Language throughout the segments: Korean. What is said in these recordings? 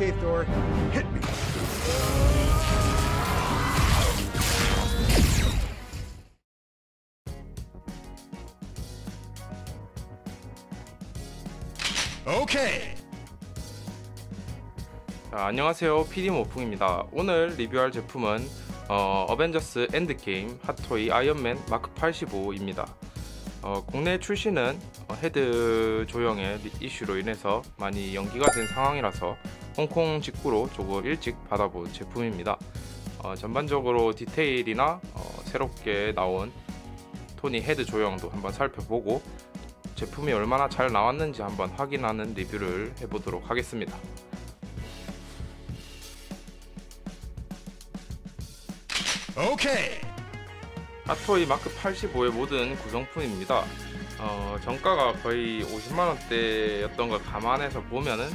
Okay, Thor, hit me. Okay. 자, 안녕하세요, PD모풍입니다. 오늘 리뷰할 제품은 어벤져스 엔드게임 핫토이 아이언맨 마크 85입니다. 국내 출시는 헤드 조형의 이슈로 인해서 많이 연기가 된 상황이라서 홍콩 직구로 조금 일찍 받아본 제품입니다. 전반적으로 디테일이나 새롭게 나온 토니 헤드 조형도 한번 살펴보고 제품이 얼마나 잘 나왔는지 한번 확인하는 리뷰를 해보도록 하겠습니다. 오케이. 핫토이 마크 85의 모든 구성품입니다. 정가가 거의 50만원대였던 걸 감안해서 보면은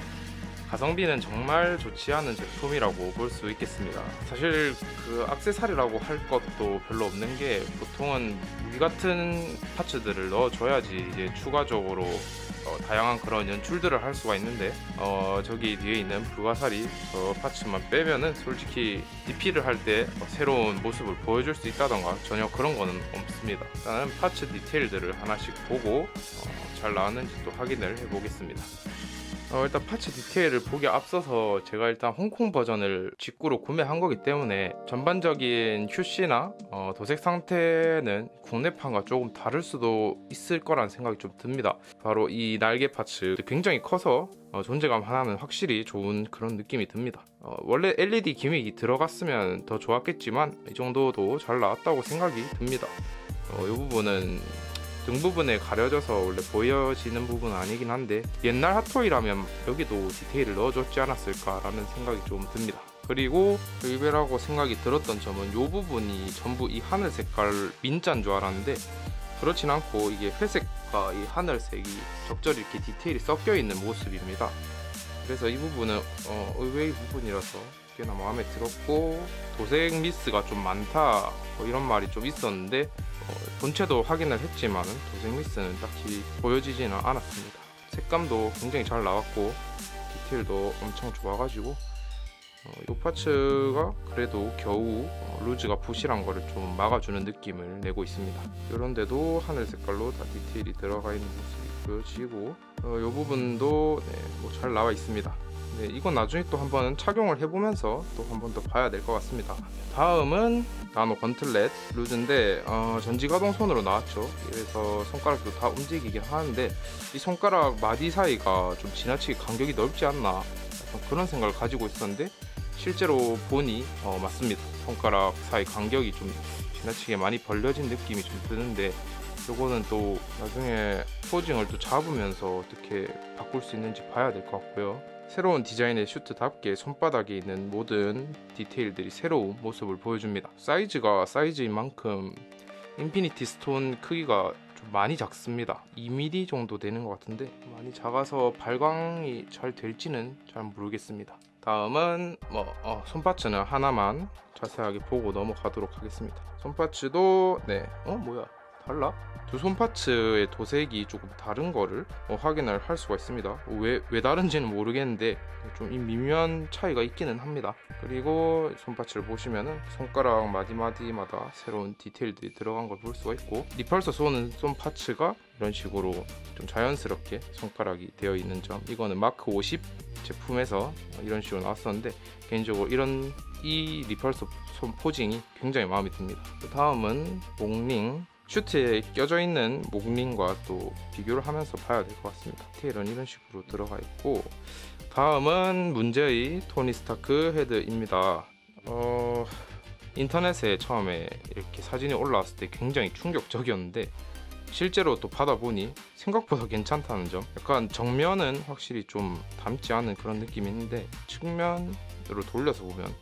가성비는 정말 좋지 않은 제품이라고 볼 수 있겠습니다. 사실 그 액세서리라고 할 것도 별로 없는 게 보통은 무기 같은 파츠들을 넣어줘야지 이제 추가적으로 다양한 그런 연출들을 할 수가 있는데 저기 뒤에 있는 불가사리 저 파츠만 빼면은 솔직히 DP를 할 때 새로운 모습을 보여줄 수 있다던가 전혀 그런 거는 없습니다. 일단은 파츠 디테일들을 하나씩 보고 잘 나왔는지 또 확인을 해보겠습니다. 일단 파츠 디테일을 보기 앞서서 제가 일단 홍콩 버전을 직구로 구매한 거기 때문에 전반적인 QC나 도색 상태는 국내판과 조금 다를 수도 있을 거란 생각이 좀 듭니다. 바로 이 날개 파츠 굉장히 커서 존재감 하나는 확실히 좋은 그런 느낌이 듭니다. 원래 LED 기믹이 들어갔으면 더 좋았겠지만 이 정도도 잘 나왔다고 생각이 듭니다. 이 부분은 등 부분에 가려져서 원래 보여지는 부분은 아니긴 한데 옛날 핫토이라면 여기도 디테일을 넣어줬지 않았을까라는 생각이 좀 듭니다. 그리고 의외라고 생각이 들었던 점은 이 부분이 전부 이 하늘 색깔 민자인 줄 알았는데 그렇진 않고 이게 회색과 이 하늘색이 적절히 이렇게 디테일이 섞여 있는 모습입니다. 그래서 이 부분은 의외의 부분이라서 꽤나 마음에 들었고, 도색 미스가 좀 많다 이런 말이 좀 있었는데 본체도 확인을 했지만 도색 미스는 딱히 보여지지는 않았습니다. 색감도 굉장히 잘 나왔고 디테일도 엄청 좋아가지고 이 파츠가 그래도 겨우 루즈가 부실한 거를 좀 막아주는 느낌을 내고 있습니다. 이런데도 하늘 색깔로 다 디테일이 들어가 있는 모습이 보여지고 이 부분도 뭐 잘 나와 있습니다. 이건 나중에 또 한번 착용을 해보면서 또 한 번 더 봐야 될 것 같습니다. 다음은 나노 건틀렛 루즈인데 전지가동 손으로 나왔죠. 그래서 손가락도 다 움직이긴 하는데 이 손가락 마디 사이가 좀 지나치게 간격이 넓지 않나 약간 그런 생각을 가지고 있었는데 실제로 보니 맞습니다. 손가락 사이 간격이 좀 지나치게 많이 벌려진 느낌이 좀 드는데 요거는 또 나중에 포징을 또 잡으면서 어떻게 바꿀 수 있는지 봐야 될 것 같고요. 새로운 디자인의 슈트답게 손바닥에 있는 모든 디테일들이 새로운 모습을 보여줍니다. 사이즈가 사이즈인 만큼 인피니티 스톤 크기가 좀 많이 작습니다. 2mm 정도 되는 것 같은데 많이 작아서 발광이 잘 될지는 잘 모르겠습니다. 다음은 손파츠는 하나만 자세하게 보고 넘어가도록 하겠습니다. 손파츠도 뭐야 달라? 두 손파츠의 도색이 조금 다른 거를 확인을 할 수가 있습니다. 왜 다른지는 모르겠는데 좀 미묘한 차이가 있기는 합니다. 그리고 손파츠를 보시면은 손가락 마디마디마다 새로운 디테일들이 들어간 걸 볼 수가 있고, 리펄서 쏘는 손파츠가 이런 식으로 좀 자연스럽게 손가락이 되어 있는 점, 이거는 마크 50 제품에서 이런 식으로 나왔었는데 개인적으로 이 리펄서 손 포징이 굉장히 마음에 듭니다. 그 다음은 목링, 슈트에 껴져 있는 목링과 또 비교를 하면서 봐야 될 것 같습니다. 디테일은 이런 식으로 들어가 있고, 다음은 문제의 토니 스타크 헤드입니다. 인터넷에 처음에 이렇게 사진이 올라왔을 때 굉장히 충격적이었는데 실제로 또 받아보니 생각보다 괜찮다는 점, 약간 정면은 확실히 좀 닮지 않은 그런 느낌이 있는데 측면으로 돌려서 보면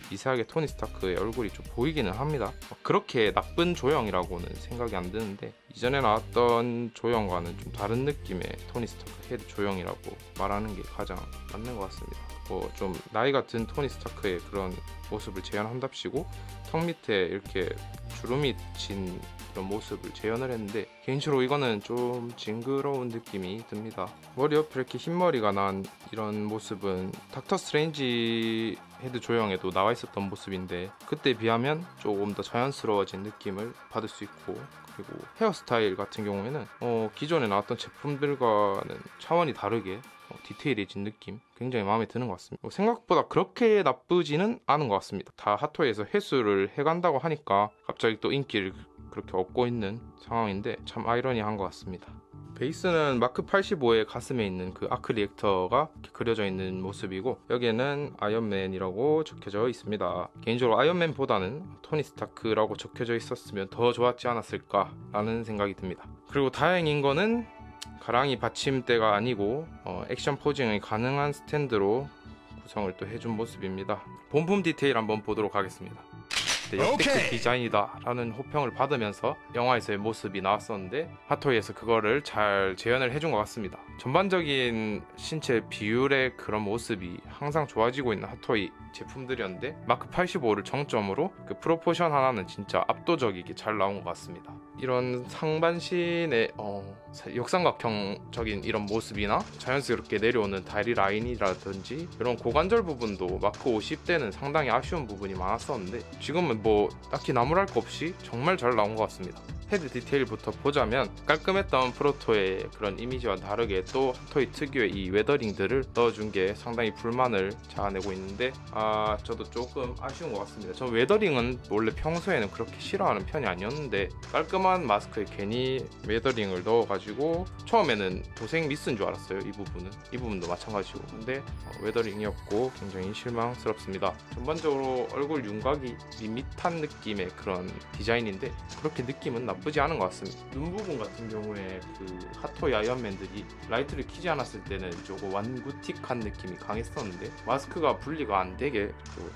미세하게 토니 스타크의 얼굴이 좀 보이기는 합니다. 그렇게 나쁜 조형이라고는 생각이 안 드는데 이전에 나왔던 조형과는 좀 다른 느낌의 토니 스타크 헤드 조형이라고 말하는 게 가장 맞는 것 같습니다. 뭐 좀 나이 같은 토니 스타크의 그런 모습을 재현한답시고 턱 밑에 이렇게 주름이 진 그런 모습을 재현을 했는데 개인적으로 이거는 좀 징그러운 느낌이 듭니다. 머리 옆에 이렇게 흰머리가 난 이런 모습은 닥터 스트레인지 헤드 조형에도 나와 있었던 모습인데 그때에 비하면 조금 더 자연스러워진 느낌을 받을 수 있고, 그리고 헤어스타일 같은 경우에는 기존에 나왔던 제품들과는 차원이 다르게 디테일해진 느낌, 굉장히 마음에 드는 것 같습니다. 생각보다 그렇게 나쁘지는 않은 것 같습니다. 다 핫토이에서 회수를 해간다고 하니까 갑자기 또 인기를 그렇게 얻고 있는 상황인데 참 아이러니한 것 같습니다. 베이스는 마크 85의 가슴에 있는 그 아크 리액터가 그려져 있는 모습이고, 여기에는 아이언맨이라고 적혀져 있습니다. 개인적으로 아이언맨보다는 토니 스타크라고 적혀져 있었으면 더 좋았지 않았을까 라는 생각이 듭니다. 그리고 다행인 거는 가랑이 받침대가 아니고 액션 포징이 가능한 스탠드로 구성을 또 해준 모습입니다. 본품 디테일 한번 보도록 하겠습니다. 역대급 디자인이다 라는 호평을 받으면서 영화에서의 모습이 나왔었는데 핫토이에서 그거를 잘 재현을 해준 것 같습니다. 전반적인 신체 비율의 그런 모습이 항상 좋아지고 있는 핫토이 제품들이었는데 마크 85를 정점으로 그 프로포션 하나는 진짜 압도적이게 잘 나온 것 같습니다. 이런 상반신의 역삼각형적인 이런 모습이나 자연스럽게 내려오는 다리 라인이라든지 이런 고관절 부분도 마크 50 때는 상당히 아쉬운 부분이 많았었는데 지금은 뭐 딱히 나무랄 거 없이 정말 잘 나온 것 같습니다. 헤드 디테일부터 보자면 깔끔했던 프로토의 그런 이미지와 다르게 또 핫토이 특유의 이 웨더링들을 넣어준 게 상당히 불만을 자아내고 있는데 저도 조금 아쉬운 것 같습니다. 저 웨더링은 원래 평소에는 그렇게 싫어하는 편이 아니었는데 깔끔한 마스크에 괜히 웨더링을 넣어가지고 처음에는 도색 미스인 줄 알았어요. 이 부분도 마찬가지고, 근데 웨더링이었고 굉장히 실망스럽습니다. 전반적으로 얼굴 윤곽이 밋밋한 느낌의 그런 디자인인데 그렇게 느낌은 나쁘지 않은 것 같습니다. 눈 부분 같은 경우에 그 핫토이 아이언맨들이 라이트를 켜지 않았을 때는 조금 완구틱한 느낌이 강했었는데 마스크가 분리가 안 되게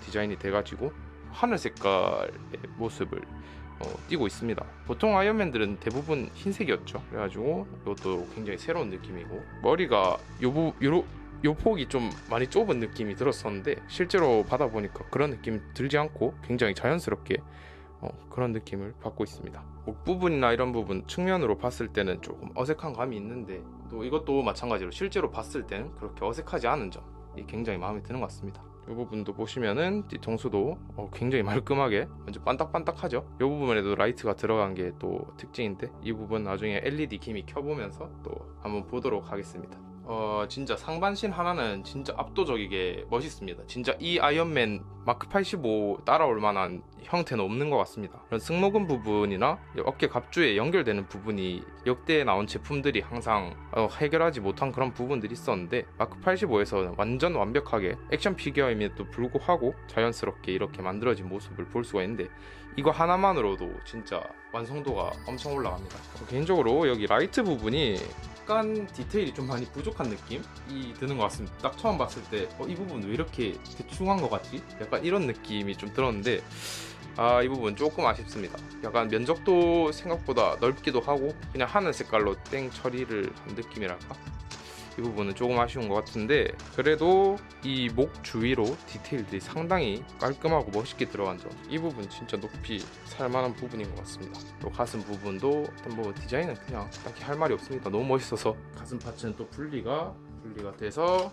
디자인이 돼가지고 하늘 색깔의 모습을 띄고 있습니다. 보통 아이언맨들은 대부분 흰색이었죠. 그래가지고 이것도 굉장히 새로운 느낌이고, 머리가 요 폭이 좀 많이 좁은 느낌이 들었었는데 실제로 받아보니까 그런 느낌 들지 않고 굉장히 자연스럽게 그런 느낌을 받고 있습니다. 목 부분이나 이런 부분 측면으로 봤을 때는 조금 어색한 감이 있는데 또 이것도 마찬가지로 실제로 봤을 때는 그렇게 어색하지 않은 점이 굉장히 마음에 드는 것 같습니다. 이 부분도 보시면은 뒤통수도 굉장히 말끔하게 완전 반딱반딱하죠. 이 부분에도 라이트가 들어간 게 또 특징인데 이 부분 나중에 LED 기미 켜보면서 또 한번 보도록 하겠습니다. 진짜 상반신 하나는 진짜 압도적이게 멋있습니다. 진짜 이 아이언맨 마크 85 따라올 만한 형태는 없는 것 같습니다. 이런 승모근 부분이나 어깨 갑주에 연결되는 부분이 역대에 나온 제품들이 항상 해결하지 못한 그런 부분들이 있었는데 마크 85에서는 완전 완벽하게 액션 피규어임에도 불구하고 자연스럽게 이렇게 만들어진 모습을 볼 수가 있는데 이거 하나만으로도 진짜 완성도가 엄청 올라갑니다. 개인적으로 여기 라이트 부분이 약간 디테일이 좀 많이 부족한 느낌이 드는 것 같습니다. 딱 처음 봤을 때 이 부분 왜 이렇게 대충한 것 같지? 약간 이런 느낌이 좀 들었는데 이 부분 조금 아쉽습니다. 약간 면적도 생각보다 넓기도 하고 그냥 하늘 색깔로 땡 처리를 한 느낌이랄까? 이 부분은 조금 아쉬운 것 같은데 그래도 이 목 주위로 디테일들이 상당히 깔끔하고 멋있게 들어간 점, 이 부분 진짜 높이 살만한 부분인 것 같습니다. 또 가슴 부분도 뭐 디자인은 그냥 딱히 할 말이 없습니다. 너무 멋있어서. 가슴 파츠는 또 분리가 돼서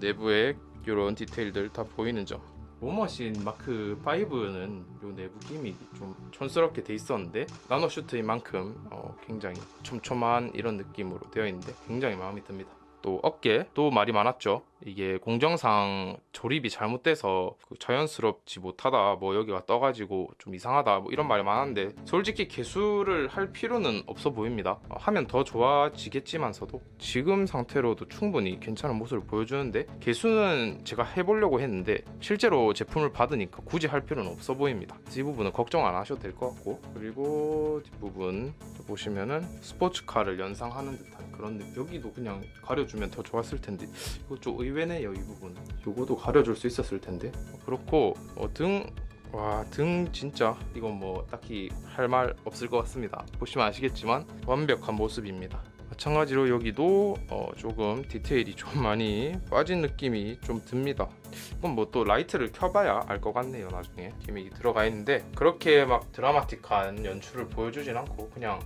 내부에 이런 디테일들 다 보이는 점. 워머신 마크 5는 요 내부 기믹이 좀 촌스럽게 돼 있었는데 나노 슈트인 만큼 굉장히 촘촘한 이런 느낌으로 되어 있는데 굉장히 마음에 듭니다. 또 어깨도 말이 많았죠. 이게 공정상 조립이 잘못돼서 자연스럽지 못하다, 뭐 여기가 떠가지고 좀 이상하다, 뭐 이런 말이 많았는데 솔직히 개수를 할 필요는 없어 보입니다. 하면 더 좋아지겠지만서도 지금 상태로도 충분히 괜찮은 모습을 보여주는데 개수는 제가 해보려고 했는데 실제로 제품을 받으니까 굳이 할 필요는 없어 보입니다. 이 부분은 걱정 안 하셔도 될 것 같고, 그리고 뒷부분 보시면은 스포츠카를 연상하는 듯한 그런 느낌. 여기도 그냥 가려주면 가려줬으면 더 좋았을 텐데 이거 좀 의외네요. 이 부분 요거도 가려줄 수 있었을 텐데. 그렇고 등 진짜 이건 뭐 딱히 할 말 없을 것 같습니다. 보시면 아시겠지만 완벽한 모습입니다. 마찬가지로 여기도 조금 디테일이 좀 많이 빠진 느낌이 좀 듭니다. 이건 뭐 또 라이트를 켜봐야 알 것 같네요. 나중에 기믹이 들어가 있는데 그렇게 막 드라마틱한 연출을 보여주진 않고 그냥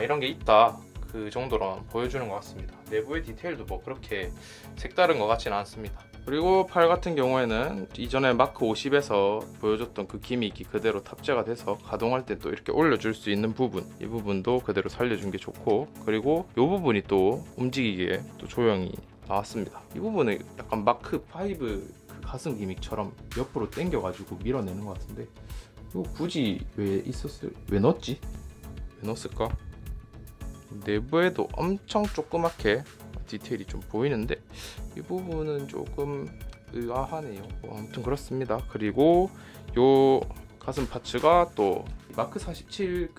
이런 게 있다 그 정도로 보여주는 것 같습니다. 내부의 디테일도 뭐 그렇게 색다른 것 같지는 않습니다. 그리고 팔 같은 경우에는 이전에 마크 50에서 보여줬던 그 기믹이 그대로 탑재가 돼서 가동할 때 또 이렇게 올려줄 수 있는 부분, 이 부분도 그대로 살려준 게 좋고, 그리고 이 부분이 또 움직이게 또 조형이 나왔습니다. 이 부분은 약간 마크 5 그 가슴 기믹처럼 옆으로 당겨가지고 밀어내는 것 같은데 이거 굳이 왜 넣었지? 왜 넣었을까? 내부에도 엄청 조그맣게 디테일이 좀 보이는데 이 부분은 조금 의아하네요. 아무튼 그렇습니다. 그리고 요 가슴 파츠가 또 마크 47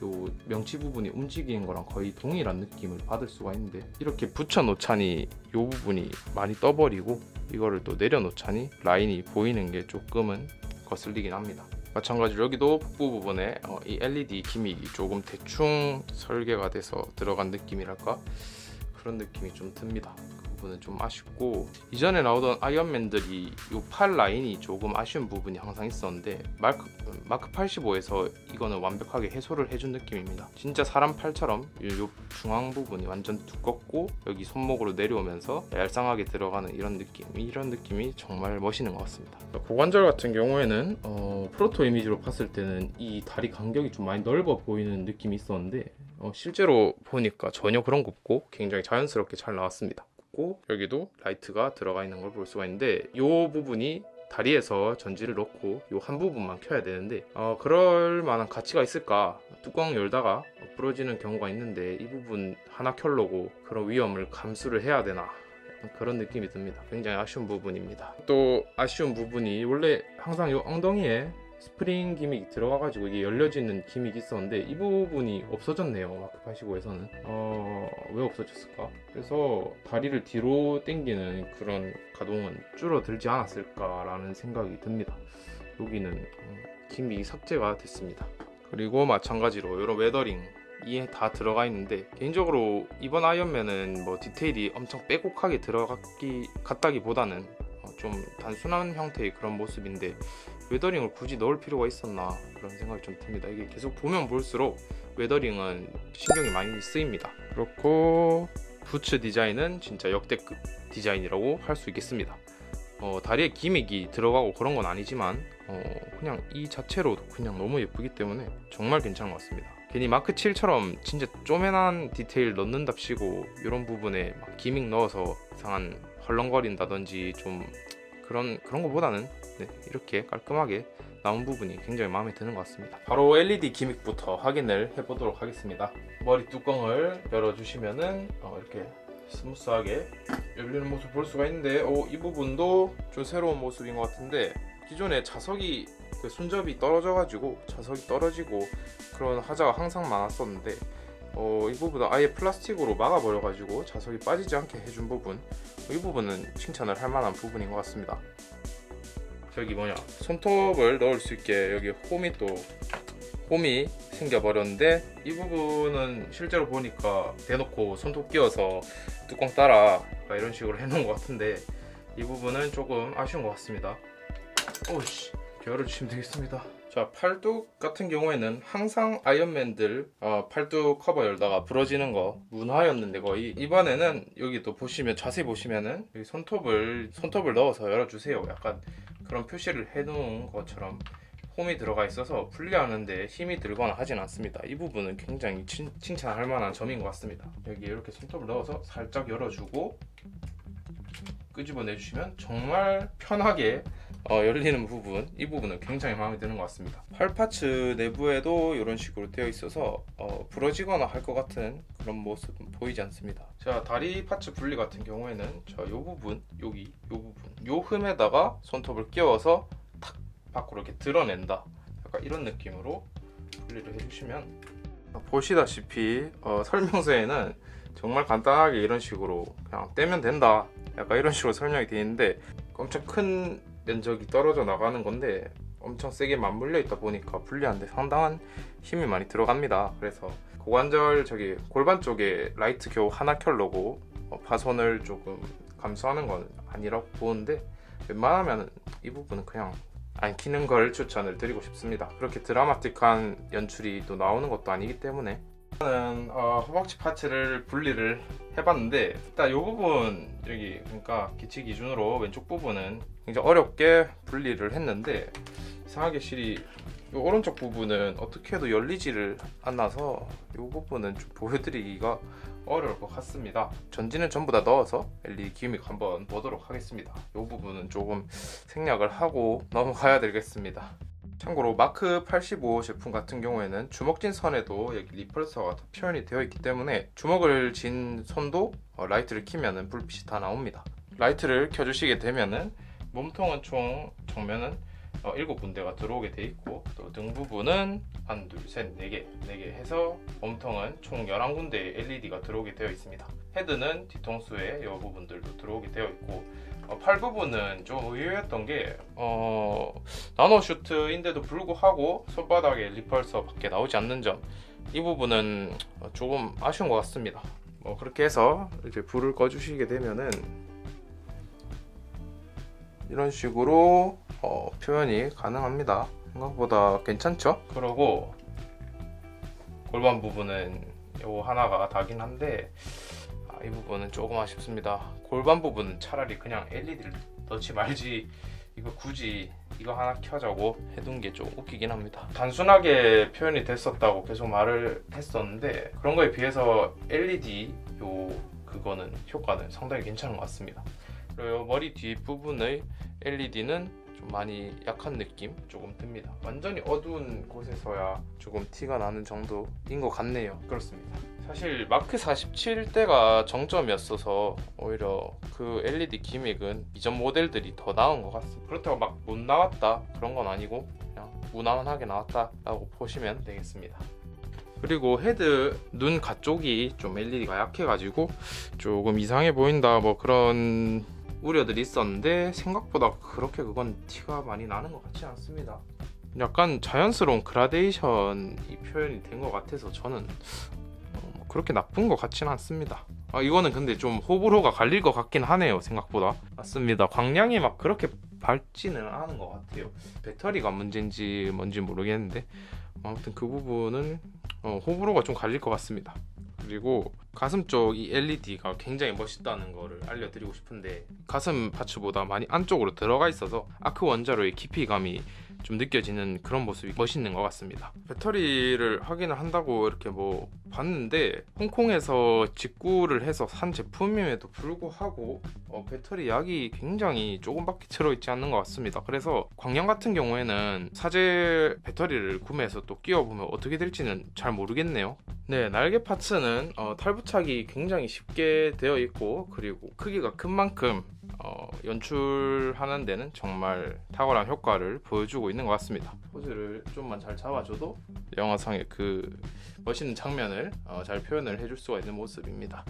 요 명치 부분이 움직이는 거랑 거의 동일한 느낌을 받을 수가 있는데 이렇게 붙여 놓자니 요 부분이 많이 떠버리고 이거를 또 내려 놓자니 라인이 보이는 게 조금은 거슬리긴 합니다. 마찬가지로 여기도 복부 부분에 이 LED 기믹이 조금 대충 설계가 돼서 들어간 느낌이랄까 그런 느낌이 좀 듭니다. 그 부분은 좀 아쉽고, 이전에 나오던 아이언맨들이 이 팔 라인이 조금 아쉬운 부분이 항상 있었는데 마크 85에서 이거는 완벽하게 해소를 해준 느낌입니다. 진짜 사람 팔처럼 이 중앙 부분이 완전 두껍고 여기 손목으로 내려오면서 얄쌍하게 들어가는 이런 느낌이 정말 멋있는 것 같습니다. 고관절 같은 경우에는 프로토 이미지로 봤을 때는 이 다리 간격이 좀 많이 넓어 보이는 느낌이 있었는데 실제로 보니까 전혀 그런 거 없고 굉장히 자연스럽게 잘 나왔습니다. 여기도 라이트가 들어가 있는 걸 볼 수가 있는데 이 부분이 다리에서 전지를 넣고 이 한 부분만 켜야 되는데 그럴 만한 가치가 있을까? 뚜껑 열다가 부러지는 경우가 있는데 이 부분 하나 켜려고 그런 위험을 감수를 해야 되나? 그런 느낌이 듭니다. 굉장히 아쉬운 부분입니다. 또 아쉬운 부분이 원래 항상 이 엉덩이에 스프링 기믹이 들어가가지고 이게 열려지는 기믹이 있었는데 이 부분이 없어졌네요. 마크 85에서는 왜 없어졌을까? 그래서 다리를 뒤로 당기는 그런 가동은 줄어들지 않았을까라는 생각이 듭니다. 여기는 기믹이 삭제가 됐습니다. 그리고 마찬가지로 이런 웨더링 이에 다 들어가 있는데 개인적으로 이번 아이언맨은 뭐 디테일이 엄청 빼곡하게 들어갔다기보다는 좀 단순한 형태의 그런 모습인데 웨더링을 굳이 넣을 필요가 있었나 그런 생각이 좀 듭니다. 이게 계속 보면 볼수록 웨더링은 신경이 많이 쓰입니다. 그렇고 부츠 디자인은 진짜 역대급 디자인이라고 할 수 있겠습니다. 다리에 기믹이 들어가고 그런 건 아니지만 그냥 이 자체로도 그냥 너무 예쁘기 때문에 정말 괜찮은 것 같습니다. 괜히 마크 7처럼 진짜 쪼매난 디테일 넣는답시고 이런 부분에 막 기믹 넣어서 이상한 헐렁거린다든지 좀 그런 거보다는 이렇게 깔끔하게 나온 부분이 굉장히 마음에 드는 것 같습니다. 바로 LED 기믹부터 확인을 해보도록 하겠습니다. 머리 뚜껑을 열어주시면은 이렇게 스무스하게 열리는 모습 볼 수가 있는데 이 부분도 좀 새로운 모습인 것 같은데 기존에 자석이 손잡이 떨어져가지고 자석이 떨어지고 그런 하자가 항상 많았었는데 이 부분은 아예 플라스틱으로 막아버려가지고 자석이 빠지지 않게 해준 부분, 이 부분은 칭찬을 할 만한 부분인 것 같습니다. 저기 손톱을 넣을 수 있게 여기 홈이 생겨버렸는데 이 부분은 실제로 보니까 대놓고 손톱 끼워서 뚜껑 따라 이런 식으로 해놓은 것 같은데 이 부분은 조금 아쉬운 것 같습니다. 오씨, 열어주시면 되겠습니다. 자, 팔뚝 같은 경우에는 항상 아이언맨들 팔뚝 커버 열다가 부러지는 거 문화였는데 거의 이번에는 여기 또 보시면 자세히 보시면은 여기 손톱을 넣어서 열어주세요 약간 그런 표시를 해놓은 것처럼 홈이 들어가 있어서 분리하는데 힘이 들거나 하진 않습니다. 이 부분은 굉장히 칭찬할 만한 점인 것 같습니다. 여기 이렇게 손톱을 넣어서 살짝 열어주고 끄집어내주시면 정말 편하게 열리는 부분, 이 부분은 굉장히 마음에 드는 것 같습니다. 팔 파츠 내부에도 이런 식으로 되어 있어서 부러지거나 할 것 같은 그런 모습은 보이지 않습니다. 자, 다리 파츠 분리 같은 경우에는 이 부분, 이 부분, 이 흠에다가 손톱을 끼워서 탁 밖으로 이렇게 드러낸다, 약간 이런 느낌으로 분리를 해주시면 보시다시피 설명서에는 정말 간단하게 이런 식으로 그냥 떼면 된다, 약간 이런 식으로 설명이 되어 있는데, 엄청 큰 면적이 떨어져 나가는 건데 엄청 세게 맞물려 있다 보니까 분리하는데 상당한 힘이 많이 들어갑니다. 그래서 고관절 저기 골반 쪽에 라이트 겨우 하나 켤려고 파손을 조금 감수하는 건 아니라고 보는데, 웬만하면 이 부분은 그냥 안 키는 걸 추천을 드리고 싶습니다. 그렇게 드라마틱한 연출이 또 나오는 것도 아니기 때문에. 저는 허벅지 파츠를 분리를 해봤는데, 일단 이 부분 여기 그러니까 기치 기준으로 왼쪽 부분은 굉장히 어렵게 분리를 했는데, 이상하게 실이 이 오른쪽 부분은 어떻게 해도 열리지를 않아서 이 부분은 좀 보여드리기가 어려울 것 같습니다. 전지는 전부 다 넣어서 LED 기믹 한번 보도록 하겠습니다. 이 부분은 조금 생략을 하고 넘어가야 되겠습니다. 참고로 마크 85 제품 같은 경우에는 주먹진 선에도 여기 리펄서가 다 표현이 되어 있기 때문에 주먹을 쥔 손도 라이트를 켜면은 불빛이 다 나옵니다. 라이트를 켜주시게 되면은 몸통은 총 정면은 7군데가 들어오게 돼 있고, 또 등 부분은 1, 2, 3, 4개 해서 몸통은 총 11군데의 LED가 들어오게 되어 있습니다. 헤드는 뒤통수에 이 부분들도 들어오게 되어 있고, 팔 부분은 좀 의외였던 게 나노슈트인데도 불구하고 손바닥에 리펄서 밖에 나오지 않는 점, 이 부분은 조금 아쉬운 것 같습니다. 그렇게 해서 이제 불을 꺼주시게 되면은 이런 식으로 표현이 가능합니다. 생각보다 괜찮죠? 그리고 골반 부분은 요 하나가 다긴 한데 이 부분은 조금 아쉽습니다. 골반 부분은 차라리 그냥 LED를 넣지 말지, 이거 굳이 이거 하나 켜자고 해둔 게 좀 웃기긴 합니다. 단순하게 표현이 됐었다고 계속 말을 했었는데, 그런 거에 비해서 LED 그거는 효과는 상당히 괜찮은 것 같습니다. 그리고 머리 뒷부분의 LED는 좀 많이 약한 느낌 조금 듭니다. 완전히 어두운 곳에서야 조금 티가 나는 정도인 것 같네요. 그렇습니다. 사실 마크 47대가 정점이었어서 오히려 그 LED 기믹은 이전 모델들이 더 나은 것 같습니다. 그렇다고 막 못 나왔다 그런 건 아니고 그냥 무난하게 나왔다 라고 보시면 되겠습니다. 그리고 헤드 눈 가쪽이 좀 LED가 약해가지고 조금 이상해 보인다 그런 우려들이 있었는데, 생각보다 그렇게 그건 티가 많이 나는 것 같지 않습니다. 약간 자연스러운 그라데이션이 표현이 된 것 같아서 저는 그렇게 나쁜 것 같지는 않습니다. 이거는 근데 좀 호불호가 갈릴 것 같긴 하네요. 생각보다. 맞습니다. 광량이 막 그렇게 밝지는 않은 것 같아요. 배터리가 문제인지 뭔지 모르겠는데 아무튼 그 부분은 호불호가 좀 갈릴 것 같습니다. 그리고 가슴 쪽 이 LED가 굉장히 멋있다는 거를 알려드리고 싶은데, 가슴 파츠보다 많이 안쪽으로 들어가 있어서 아크 원자로의 깊이감이 좀 느껴지는 그런 모습이 멋있는 것 같습니다. 배터리를 확인을 한다고 이렇게 봤는데, 홍콩에서 직구를 해서 산 제품임에도 불구하고 배터리 약이 굉장히 조금밖에 들어있지 않는 것 같습니다. 그래서 광량 같은 경우에는 사제 배터리를 구매해서 또 끼워보면 어떻게 될지는 잘 모르겠네요. 네, 날개 파츠는 탈부착이 굉장히 쉽게 되어 있고, 그리고 크기가 큰 만큼 연출하는 데는 정말 탁월한 효과를 보여주고 있는 것 같습니다. 포즈를 좀만 잘 잡아줘도 영화상의 그 멋있는 장면을 잘 표현을 해줄 수가 있는 모습입니다.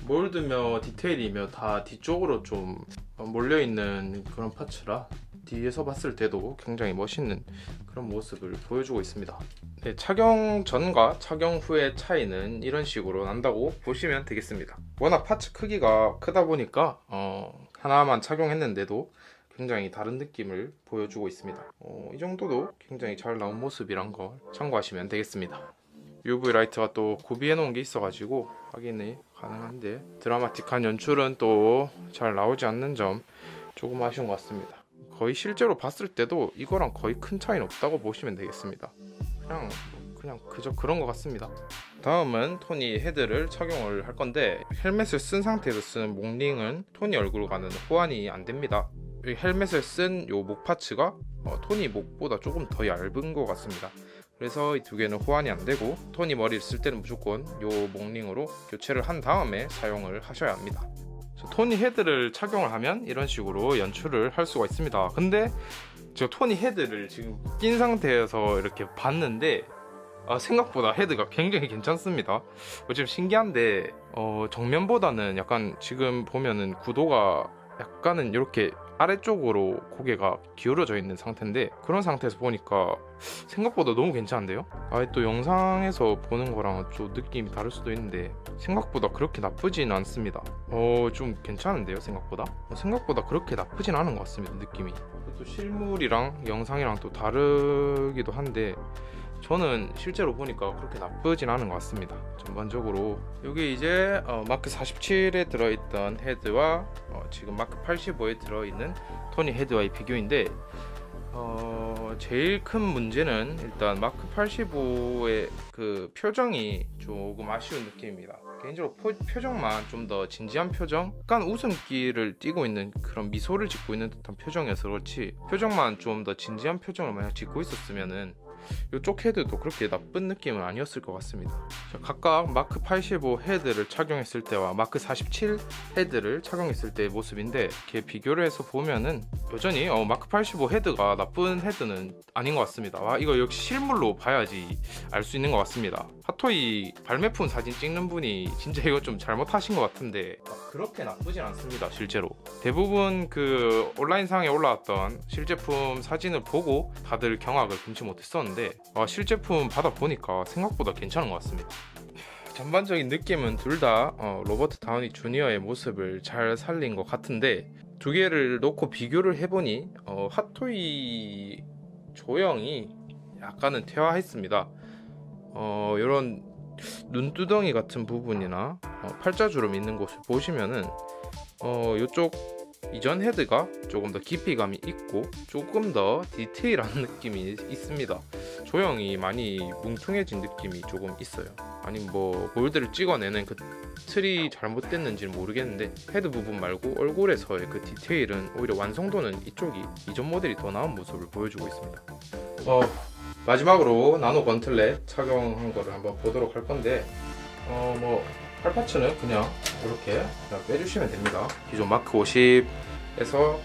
몰드며 디테일이며 다 뒤쪽으로 좀 몰려있는 그런 파츠라 뒤에서 봤을 때도 굉장히 멋있는 그런 모습을 보여주고 있습니다. 네, 착용 전과 착용 후의 차이는 이런 식으로 난다고 보시면 되겠습니다. 워낙 파츠 크기가 크다 보니까 하나만 착용했는데도 굉장히 다른 느낌을 보여주고 있습니다. 이 정도도 굉장히 잘 나온 모습이란 걸 참고하시면 되겠습니다. UV 라이트가 또 구비해 놓은 게 있어가지고 확인이 가능한데, 드라마틱한 연출은 또 잘 나오지 않는 점 조금 아쉬운 것 같습니다. 거의 실제로 봤을 때도 이거랑 거의 큰 차이는 없다고 보시면 되겠습니다. 그냥 그저 그런 것 같습니다. 다음은 토니 헤드를 착용을 할 건데, 헬멧을 쓴 상태에서 쓰는 목링은 토니 얼굴과는 호환이 안 됩니다. 이 헬멧을 쓴 요 목 파츠가 토니 목보다 조금 더 얇은 것 같습니다. 그래서 이 두 개는 호환이 안 되고, 토니 머리를 쓸 때는 무조건 요 목링으로 교체를 한 다음에 사용을 하셔야 합니다. 토니 헤드를 착용을 하면 이런 식으로 연출을 할 수가 있습니다. 근데 저 토니 헤드를 지금 낀 상태에서 이렇게 봤는데 생각보다 헤드가 굉장히 괜찮습니다. 좀 신기한데 정면보다는 약간 지금 보면은 구도가 약간은 이렇게 아래쪽으로 고개가 기울어져 있는 상태인데, 그런 상태에서 보니까 생각보다 너무 괜찮은데요? 또 영상에서 보는 거랑은 좀 느낌이 다를 수도 있는데 생각보다 그렇게 나쁘진 않습니다. 좀 괜찮은데요, 생각보다? 생각보다 그렇게 나쁘진 않은 것 같습니다, 느낌이. 또 실물이랑 영상이랑 또 다르기도 한데 저는 실제로 보니까 그렇게 나쁘진 않은 것 같습니다. 전반적으로 여기 이제 마크 47에 들어있던 헤드와 지금 마크 85에 들어있는 토니 헤드와의 비교인데, 제일 큰 문제는 일단 마크 85의 그 표정이 조금 아쉬운 느낌입니다. 개인적으로 표정만 좀 더 진지한 표정, 약간 웃음기를 띠고 있는 그런 미소를 짓고 있는 듯한 표정이어서 그렇지, 표정만 좀 더 진지한 표정을 만약 짓고 있었으면은 이쪽 헤드도 그렇게 나쁜 느낌은 아니었을 것 같습니다. 각각 마크 85 헤드를 착용했을 때와 마크 47 헤드를 착용했을 때의 모습인데, 이렇게 비교를 해서 보면은 여전히 마크 85 헤드가 나쁜 헤드는 아닌 것 같습니다. 이거 역시 실물로 봐야지 알 수 있는 것 같습니다. 핫토이 발매품 사진 찍는 분이 진짜 이거 좀 잘못하신 것 같은데 그렇게 나쁘진 않습니다. 실제로 대부분 그 온라인상에 올라왔던 실제품 사진을 보고 다들 경악을 금치 못했었는데 실제품 받아보니까 생각보다 괜찮은 것 같습니다. 전반적인 느낌은 둘 다 로버트 다우니 주니어의 모습을 잘 살린 것 같은데, 두 개를 놓고 비교를 해보니 핫토이 조형이 약간은 퇴화했습니다. 이런 눈두덩이 같은 부분이나 팔자주름 있는 곳을 보시면은 이쪽 이전 헤드가 조금 더 깊이감이 있고 조금 더 디테일한 느낌이 있습니다. 조형이 많이 뭉퉁해진 느낌이 조금 있어요. 아니 뭐 몰드를 찍어내는 그 틀이 잘못됐는지는 모르겠는데 헤드 부분 말고 얼굴에서의 그 디테일은 오히려 완성도는 이쪽이 이전 모델이 더 나은 모습을 보여주고 있습니다. 마지막으로 나노 건틀렛 착용한 거를 한번 보도록 할 건데, 뭐 팔파츠는 그냥 이렇게 빼주시면 됩니다. 기존 마크 50에서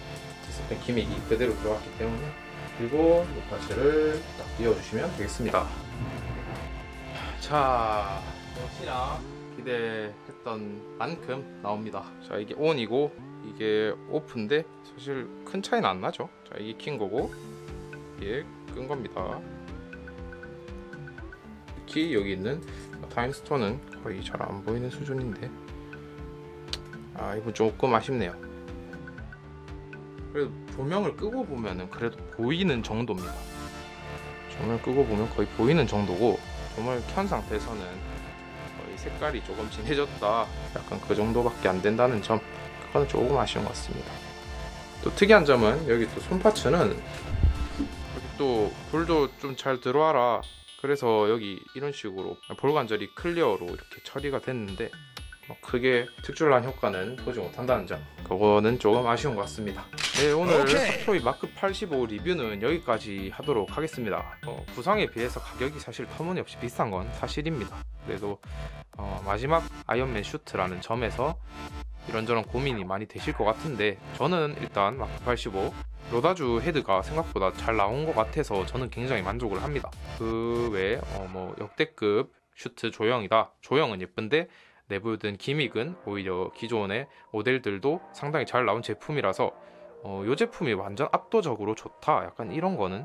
있었던 기믹이 그대로 들어갔기 때문에, 그리고 이 파츠를 딱 띄워주시면 되겠습니다. 자, 역시나 기대했던 만큼 나옵니다. 자, 이게 ON이고 이게 오프인데 사실 큰 차이는 안 나죠. 자, 이게 킨 거고 이게 끈 겁니다. 특히 여기 있는 타임스톤은 거의 잘 안 보이는 수준인데 이거 조금 아쉽네요. 그래도 조명을 끄고 보면은 그래도 보이는 정도입니다. 조명을 끄고 보면 거의 보이는 정도고, 조명을 켠 상태에서는 거의 색깔이 조금 진해졌다, 약간 그 정도밖에 안 된다는 점, 그거는 조금 아쉬운 것 같습니다. 또 특이한 점은 여기 또 손파츠는 여기 또 불도 좀 잘 들어와라, 그래서 여기 이런 식으로 볼관절이 클리어로 이렇게 처리가 됐는데 크게 특출난 효과는 보지 못한다는 점, 그거는 조금 아쉬운 것 같습니다. 네, 오늘 핫토이 마크 85 리뷰는 여기까지 하도록 하겠습니다. 구성에 비해서 가격이 사실 터무니없이 비싼 건 사실입니다. 그래도 마지막 아이언맨 슈트라는 점에서 이런저런 고민이 많이 되실 것 같은데, 저는 일단 마크 85 로다주 헤드가 생각보다 잘 나온 것 같아서 저는 굉장히 만족을 합니다. 그 외에 뭐 역대급 슈트 조형이다, 조형은 예쁜데 내부든 기믹은 오히려 기존의 모델들도 상당히 잘 나온 제품이라서 이 제품이 완전 압도적으로 좋다, 약간 이런 거는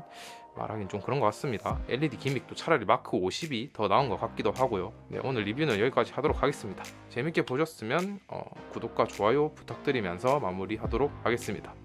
말하긴 좀 그런 것 같습니다. LED 기믹도 차라리 마크 50이 더 나은 것 같기도 하고요. 네, 오늘 리뷰는 여기까지 하도록 하겠습니다. 재밌게 보셨으면 구독과 좋아요 부탁드리면서 마무리하도록 하겠습니다.